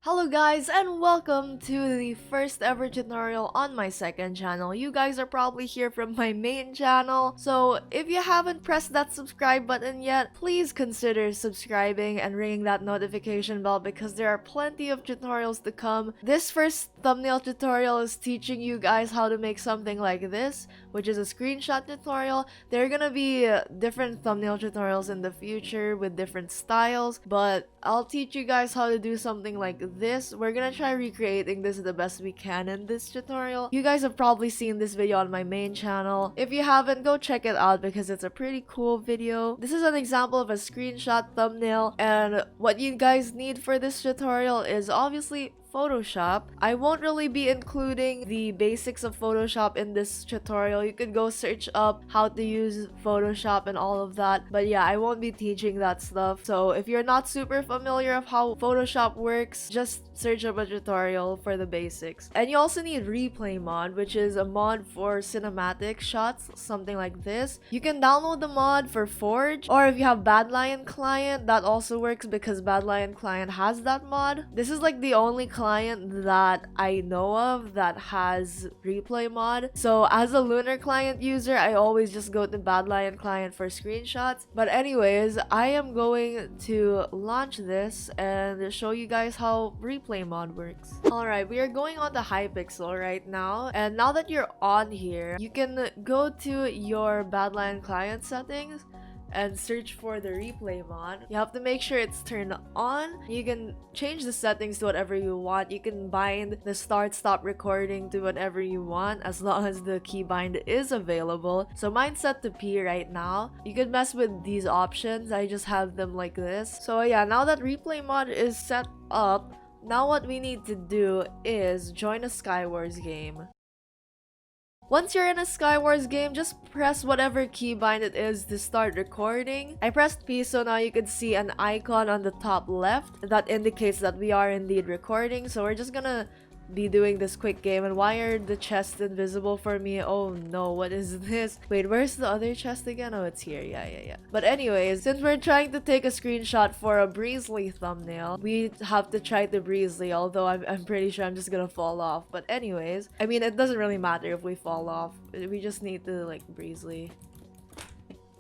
Hello guys and welcome to the first ever tutorial on my second channel. You guys are probably here from my main channel, so if you haven't pressed that subscribe button yet, please consider subscribing and ringing that notification bell because there are plenty of tutorials to come. This first thumbnail tutorial is teaching you guys how to make something like this, which is a screenshot tutorial. There are gonna be different thumbnail tutorials in the future with different styles, but I'll teach you guys how to do something like this. We're gonna try recreating this the best we can in this tutorial. You guys have probably seen this video on my main channel. If you haven't, go check it out because it's a pretty cool video. This is an example of a screenshot thumbnail, and what you guys need for this tutorial is obviously Photoshop. I won't really be including the basics of Photoshop in this tutorial. You could go search up how to use Photoshop and all of that. But yeah, I won't be teaching that stuff. So if you're not super familiar of how Photoshop works, just search up a tutorial for the basics. And you also need Replay mod, which is a mod for cinematic shots, something like this. You can download the mod for Forge, or if you have Bad Lion Client, that also works because Bad Lion Client has that mod. This is like the only client that I know of that has Replay mod. So as a Lunar Client user, I always just go to Bad Lion Client for screenshots. But anyways, I am going to launch this and show you guys how Replay mod works. Alright, we are going on the Hypixel right now. And now that you're on here, you can go to your Bad Lion Client settings and search for the Replay mod. You have to make sure it's turned on. You can change the settings to whatever you want. You can bind the start-stop recording to whatever you want as long as the keybind is available. So mine's set to P right now. You could mess with these options. I just have them like this. So yeah, now that Replay mod is set up, now what we need to do is join a Skywars game. Once you're in a Skywars game, just press whatever keybind it is to start recording. I pressed P, so now you can see an icon on the top left that indicates that we are indeed recording. So we're just gonna be doing this quick game. And why are the chests invisible for me? Oh no, what is this? Wait, where's the other chest again? Oh, it's here. Yeah. But anyways, since we're trying to take a screenshot for a Breezely thumbnail, we have to try the Breezely, although I'm pretty sure I'm just gonna fall off. But anyways, I mean, it doesn't really matter if we fall off. We just need to like Breezely.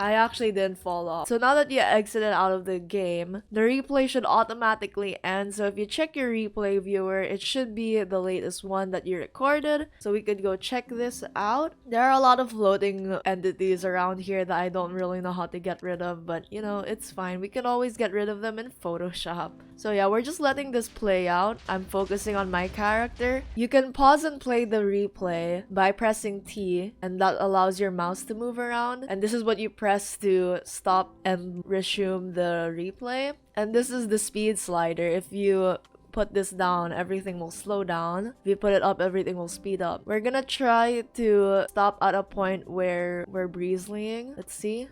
I actually didn't fall off. So now that you exited out of the game, the replay should automatically end. So if you check your replay viewer, it should be the latest one that you recorded. So we could go check this out. There are a lot of floating entities around here that I don't really know how to get rid of, but you know, it's fine. We can always get rid of them in Photoshop. So yeah, we're just letting this play out. I'm focusing on my character. You can pause and play the replay by pressing T, and that allows your mouse to move around. And this is what you press to stop and resume the replay. And this is the speed slider. If you put this down, everything will slow down. If you put it up, everything will speed up. We're gonna try to stop at a point where we're breezelying. Let's see.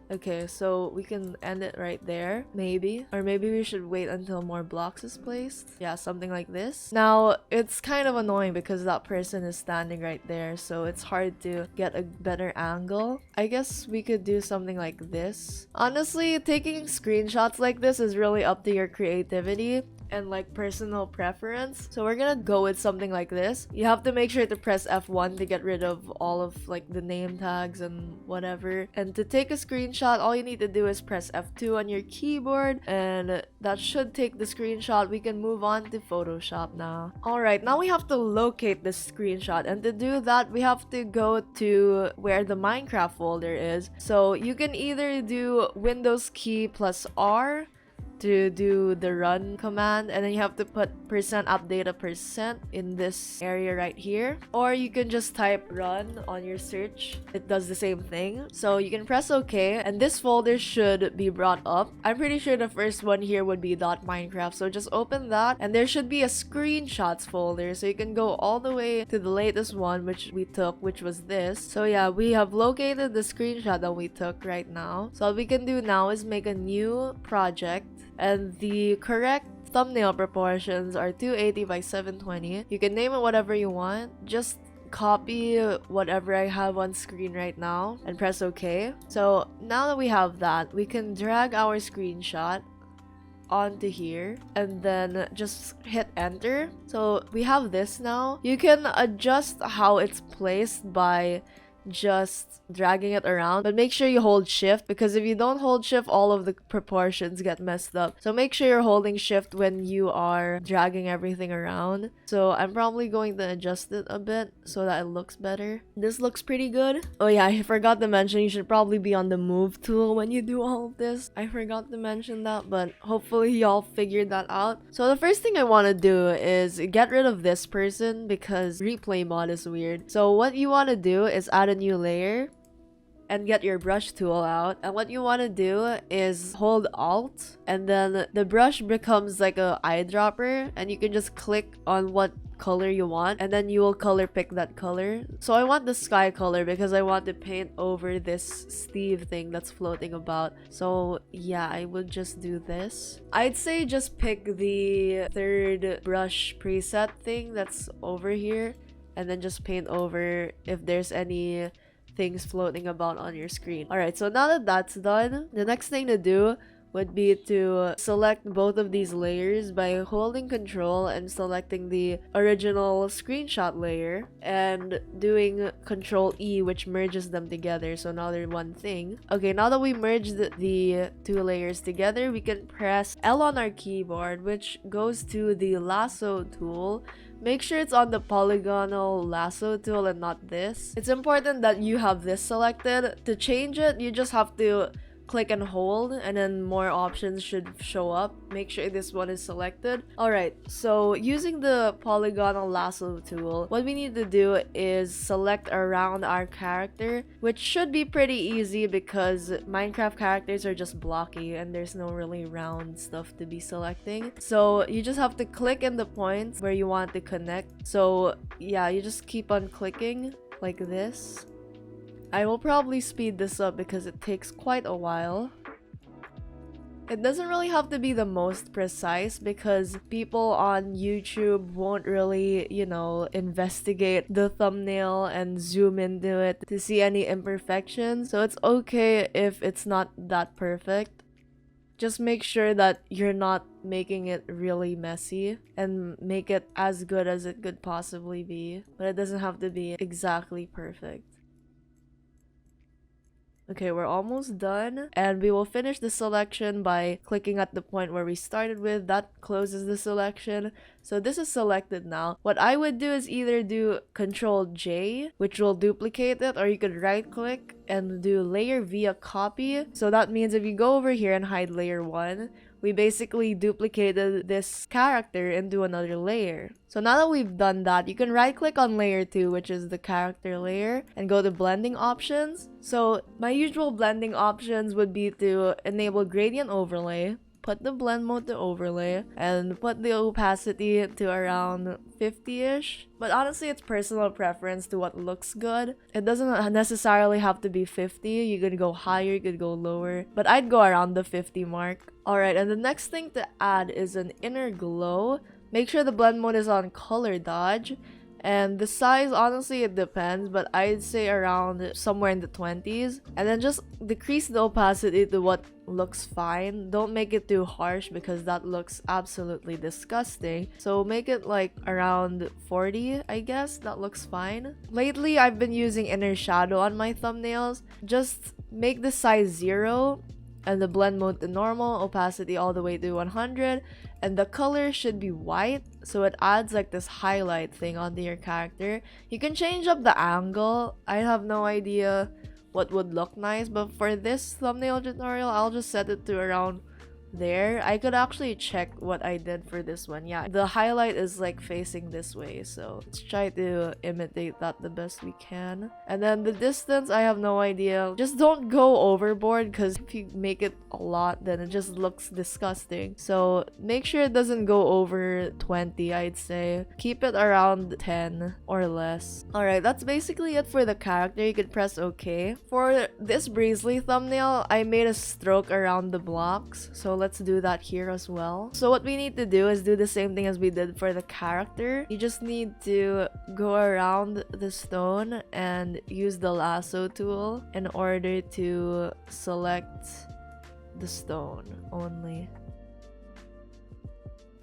Okay, so we can end it right there, maybe. Or maybe we should wait until more blocks is placed. Yeah, something like this. Now, it's kind of annoying because that person is standing right there, so it's hard to get a better angle. I guess we could do something like this. Honestly, taking screenshots like this is really up to your creativity and like personal preference. So we're gonna go with something like this. You have to make sure to press F1 to get rid of all of like the name tags and whatever. And to take a screenshot, all you need to do is press F2 on your keyboard, and that should take the screenshot. We can move on to Photoshop now. Alright, now we have to locate this screenshot, and to do that, we have to go to where the Minecraft folder is. So you can either do Windows key plus R to do the run command, and then you have to put %update a percent in this area right here, or you can just type run on your search. It does the same thing. So you can press OK, and this folder should be brought up. I'm pretty sure the first one here would be .minecraft, so just open that, and there should be a screenshots folder, so you can go all the way to the latest one which we took, which was this. So yeah, we have located the screenshot that we took right now. So what we can do now is make a new project, and the correct thumbnail proportions are 280 by 720. You can name it whatever you want. Just copy whatever I have on screen right now and press OK. So now that we have that, we can drag our screenshot onto here and then just hit enter. So we have this now. You can adjust how it's placed by just dragging it around, but make sure you hold shift, because if you don't hold shift, all of the proportions get messed up. So make sure you're holding shift when you are dragging everything around. So I'm probably going to adjust it a bit so that it looks better. This looks pretty good. Oh yeah, I forgot to mention you should probably be on the move tool when you do all of this. I forgot to mention that, but hopefully y'all figured that out. So the first thing I want to do is get rid of this person because replay mod is weird. So what you want to do is add a new layer and get your brush tool out, and what you want to do is hold alt and then the brush becomes like a eyedropper, and you can just click on what color you want and then you will color pick that color. So I want the sky color because I want to paint over this Steve thing that's floating about. So yeah, I would just do this. I'd say just pick the third brush preset thing that's over here and then just paint over if there's any things floating about on your screen. Alright, so now that that's done, the next thing to do would be to select both of these layers by holding control and selecting the original screenshot layer and doing control E, which merges them together, so now they're one thing. Okay, now that we merged the two layers together, we can press L on our keyboard, which goes to the lasso tool. Make sure it's on the polygonal lasso tool and not this. It's important that you have this selected. To change it, you just have to click and hold and then more options should show up. Make sure this one is selected. Alright, so using the polygonal lasso tool, what we need to do is select around our character, which should be pretty easy because Minecraft characters are just blocky and there's no really round stuff to be selecting. So you just have to click in the points where you want to connect. So yeah, you just keep on clicking like this. I will probably speed this up because it takes quite a while. It doesn't really have to be the most precise because people on YouTube won't really, you know, investigate the thumbnail and zoom into it to see any imperfections. So it's okay if it's not that perfect. Just make sure that you're not making it really messy and make it as good as it could possibly be. But it doesn't have to be exactly perfect. Okay, we're almost done, and we will finish the selection by clicking at the point where we started with. That closes the selection. So this is selected now. What I would do is either do Control J, which will duplicate it, or you could right click and do layer via copy. So that means if you go over here and hide layer 1, we basically duplicated this character into another layer. So now that we've done that, you can right click on layer 2, which is the character layer, and go to blending options. So my usual blending options would be to enable gradient overlay, put the blend mode to overlay, and put the opacity to around 50-ish. But honestly, it's personal preference to what looks good. It doesn't necessarily have to be 50. You could go higher, you could go lower, but I'd go around the 50 mark. Alright, and the next thing to add is an inner glow. Make sure the blend mode is on color dodge. And the size, honestly, it depends, but I'd say around somewhere in the 20s. And then just decrease the opacity to what looks fine. Don't make it too harsh because that looks absolutely disgusting. So make it like around 40, I guess. That looks fine. Lately, I've been using inner shadow on my thumbnails. Just make the size 0 and the blend mode to normal, opacity all the way to 100, and the color should be white, so it adds like this highlight thing onto your character. You can change up the angle. I have no idea what would look nice, but for this thumbnail tutorial, I'll just set it to around there. I could actually check what I did for this one. Yeah, the highlight is like facing this way, so let's try to imitate that the best we can. And then the distance, I have no idea. Just don't go overboard because if you make it a lot, then it just looks disgusting. So make sure it doesn't go over 20, I'd say. Keep it around 10 or less. Alright, that's basically it for the character. You could press OK. For this Breezely thumbnail, I made a stroke around the blocks, so let's do that here as well. So what we need to do is do the same thing as we did for the character. You just need to go around the stone and use the lasso tool in order to select the stone only.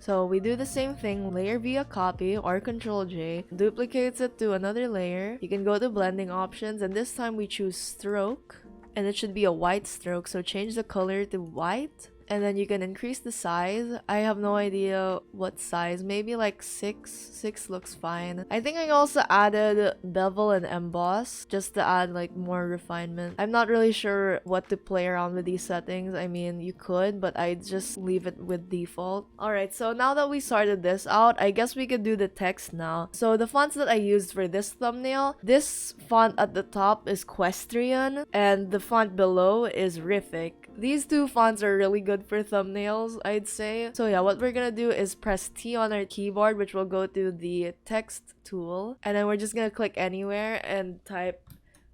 So we do the same thing, layer via copy or Control J, duplicates it to another layer. You can go to blending options, and this time we choose stroke, and it should be a white stroke, so change the color to white. And then you can increase the size. I have no idea what size, maybe like 6. 6 looks fine. I think I also added bevel and emboss just to add like more refinement. I'm not really sure what to play around with these settings. I mean, you could, but I just leave it with default. Alright, so now that we sorted this out, I guess we could do the text now. So the fonts that I used for this thumbnail, this font at the top is Equestrian and the font below is Riffic. These two fonts are really good for thumbnails, I'd say. So yeah, what we're gonna do is press T on our keyboard, which will go to the text tool. And then we're just gonna click anywhere and type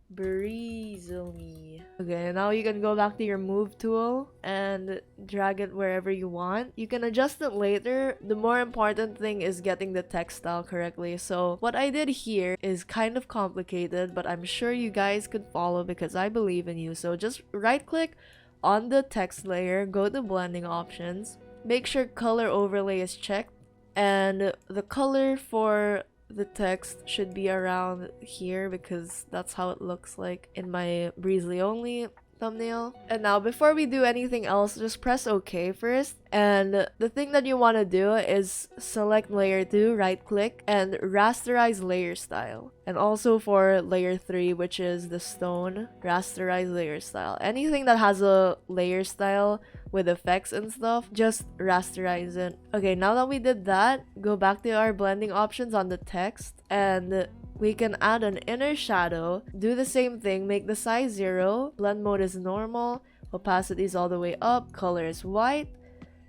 breezily. Okay, now you can go back to your move tool and drag it wherever you want. You can adjust it later. The more important thing is getting the text style correctly. So what I did here is kind of complicated, but I'm sure you guys could follow because I believe in you. So just right click on the text layer, go to blending options, make sure color overlay is checked, and the color for the text should be around here because that's how it looks like in my Breezely only thumbnail. And now before we do anything else, just press OK first. And the thing that you want to do is select layer 2, right click, and rasterize layer style. And also for layer 3, which is the stone, rasterize layer style. Anything that has a layer style with effects and stuff, just rasterize it. Okay, now that we did that, go back to our blending options on the text, and we can add an inner shadow. Do the same thing, make the size 0, blend mode is normal, opacity is all the way up, color is white.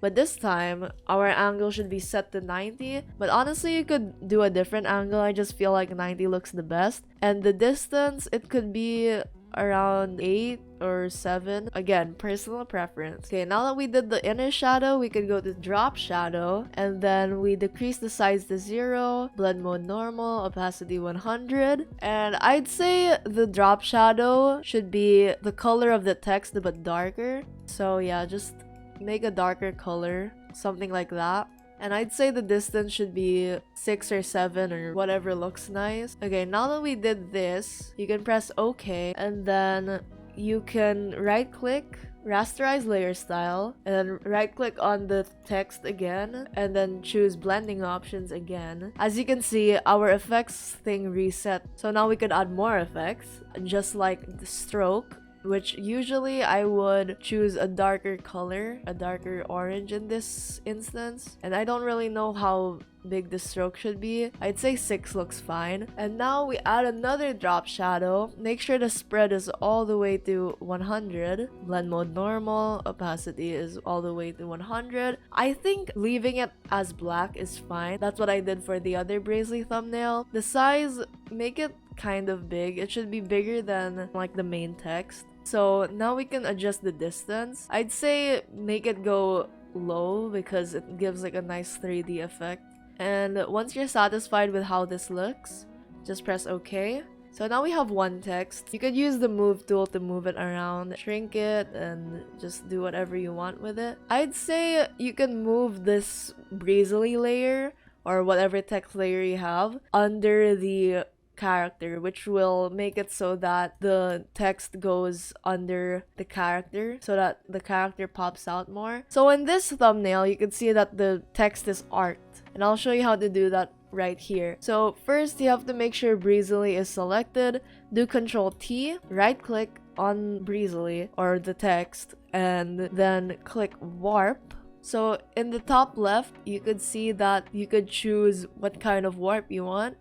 But this time, our angle should be set to 90. But honestly, you could do a different angle. I just feel like 90 looks the best. And the distance, it could be around 8 or 7. Again, personal preference. Okay, now that we did the inner shadow, we could go to drop shadow. And then we decrease the size to 0, blend mode normal, opacity 100. And I'd say the drop shadow should be the color of the text but darker. So yeah, just make a darker color, something like that. And I'd say the distance should be 6 or 7 or whatever looks nice. Okay, now that we did this, you can press OK, and then you can right click, rasterize layer style, and then right click on the text again, and then choose blending options again. As you can see, our effects thing reset. So now we could add more effects, just like the stroke, which usually I would choose a darker color, a darker orange in this instance. And I don't really know how big the stroke should be. I'd say 6 looks fine. And now we add another drop shadow. Make sure the spread is all the way to 100. Blend mode normal. Opacity is all the way to 100. I think leaving it as black is fine. That's what I did for the other Brazely thumbnail. The size, make it kind of big. It should be bigger than like the main text. So now we can adjust the distance. I'd say make it go low because it gives like a nice 3D effect. And once you're satisfied with how this looks, just press OK. So now we have one text. You could use the move tool to move it around, shrink it, and just do whatever you want with it. I'd say you can move this Breezely layer or whatever text layer you have under the character, which will make it so that the text goes under the character so that the character pops out more. So in this thumbnail, you can see that the text is arced, and I'll show you how to do that right here. So first, you have to make sure Breezely is selected. Do Control T, right click on Breezely or the text, and then click Warp. So in the top left, you could see that you could choose what kind of warp you want.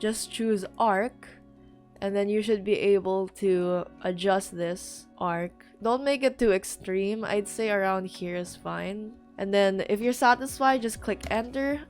Just choose arc, and then you should be able to adjust this arc. Don't make it too extreme. I'd say around here is fine. And then if you're satisfied, just click enter.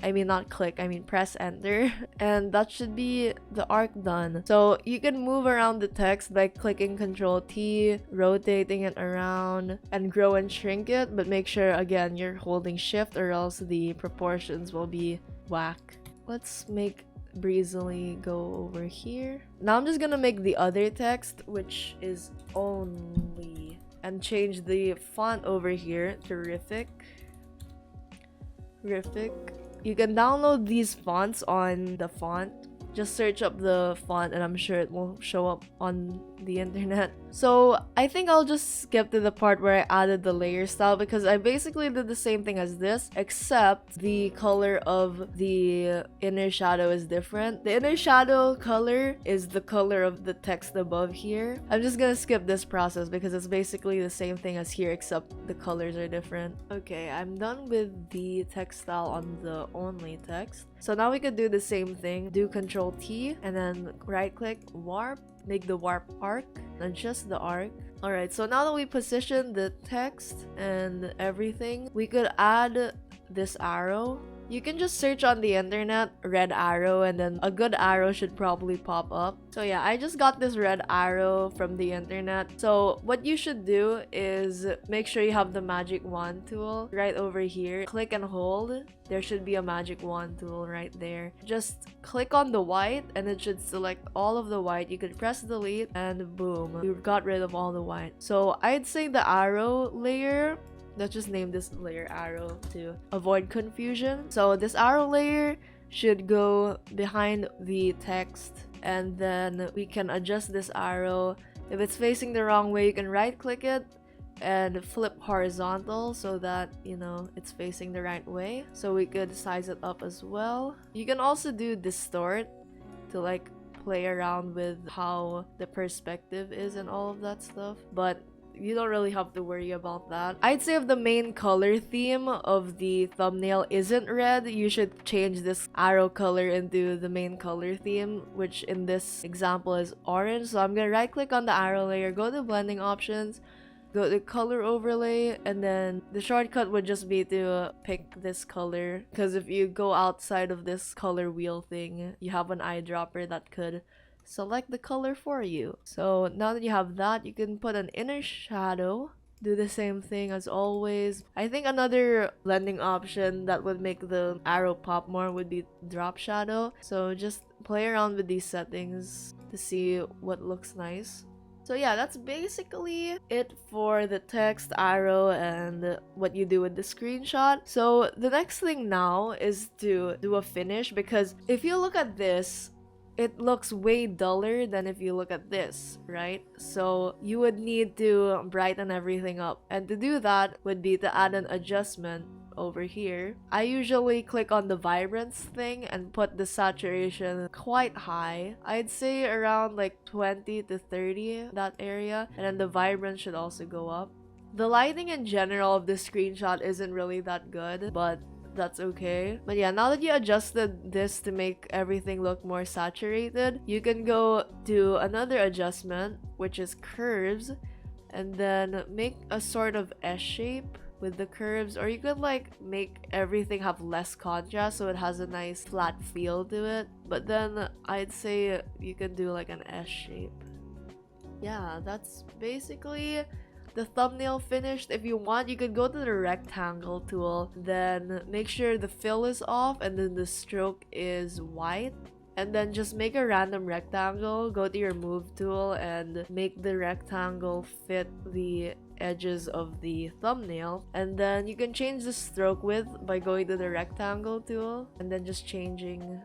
Press enter. And that should be the arc done. So you can move around the text by clicking Control T, rotating it around, and grow and shrink it. But make sure, again, you're holding shift or else the proportions will be whack. Let's make Breezely go over here. Now I'm just gonna make the other text, which is only, and change the font over here. Terrific. Rific. You can download these fonts on the font. Just search up the font and I'm sure it will show up on the internet. So I think I'll just skip to the part where I added the layer style because I basically did the same thing as this, except the color of the inner shadow is different. The inner shadow color is the color of the text above here. I'm just gonna skip this process because it's basically the same thing as here except the colors are different. Okay, I'm done with the text style on the only text. So now we could do the same thing. Do Control T and then right click warp. Make the warp arc, adjust the arc. Alright, so now that we position the text and everything, we could add this arrow. You can just search on the internet red arrow and then a good arrow should probably pop up. So yeah, I just got this red arrow from the internet. So what you should do is make sure you have the magic wand tool right over here. Click and hold. There should be a magic wand tool right there. Just click on the white and it should select all of the white. You could press delete and boom, you got rid of all the white. So I'd say the arrow layer, let's just name this layer arrow to avoid confusion. So this arrow layer should go behind the text and then we can adjust this arrow. If it's facing the wrong way, you can right click it and flip horizontal so that, you know, it's facing the right way. So we could size it up as well. You can also do distort to like play around with how the perspective is and all of that stuff. But you don't really have to worry about that. I'd say if the main color theme of the thumbnail isn't red, you should change this arrow color into the main color theme, which in this example is orange. So I'm gonna right click on the arrow layer, go to blending options, go to color overlay, and then the shortcut would just be to pick this color, because if you go outside of this color wheel thing, you have an eyedropper that could select the color for you. So now that you have that, you can put an inner shadow. Do the same thing as always. I think another blending option that would make the arrow pop more would be drop shadow. So just play around with these settings to see what looks nice. So yeah, that's basically it for the text, arrow, and what you do with the screenshot. So the next thing now is to do a finish, because if you look at this, it looks way duller than if you look at this, right? So you would need to brighten everything up. And to do that would be to add an adjustment over here. I usually click on the vibrance thing and put the saturation quite high. I'd say around like 20 to 30, that area. And then the vibrance should also go up. The lighting in general of this screenshot isn't really that good, but that's okay. But yeah, now that you adjusted this to make everything look more saturated, you can go do another adjustment, which is curves, and then make a sort of S shape with the curves, or you could like make everything have less contrast so it has a nice flat feel to it. But then I'd say you can do like an S shape. Yeah, that's basically the thumbnail finished. If you want, you could go to the rectangle tool, then make sure the fill is off and then the stroke is white, and then just make a random rectangle. Go to your move tool and make the rectangle fit the edges of the thumbnail, and then you can change the stroke width by going to the rectangle tool and then just changing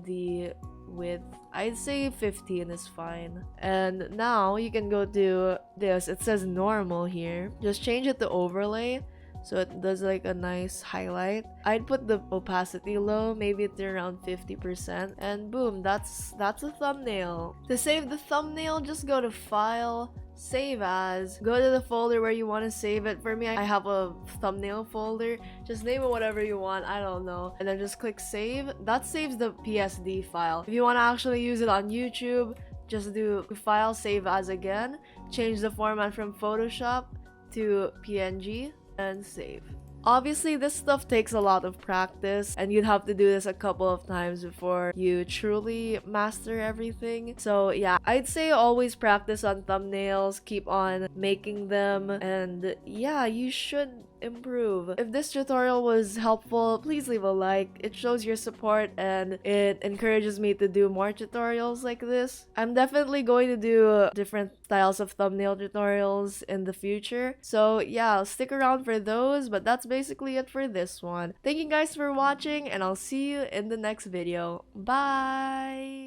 the width. I'd say 15 is fine. And now you can go to this, it says normal here, just change it to overlay so it does like a nice highlight. I'd put the opacity low, maybe to around 50%, and boom, that's a thumbnail. To save the thumbnail, just go to file, save as, go to the folder where you want to save it. For me, I have a thumbnail folder, just name it whatever you want, I don't know, and then just click save. That saves the PSD file. If you want to actually use it on YouTube, just do file, save as again, change the format from Photoshop to PNG, and save. Obviously, this stuff takes a lot of practice, and you'd have to do this a couple of times before you truly master everything. So yeah, I'd say always practice on thumbnails, keep on making them, and yeah, you should improve. If this tutorial was helpful, please leave a like. It shows your support and it encourages me to do more tutorials like this. I'm definitely going to do different styles of thumbnail tutorials in the future. So yeah, stick around for those, but that's basically it for this one. Thank you guys for watching, and I'll see you in the next video. Bye!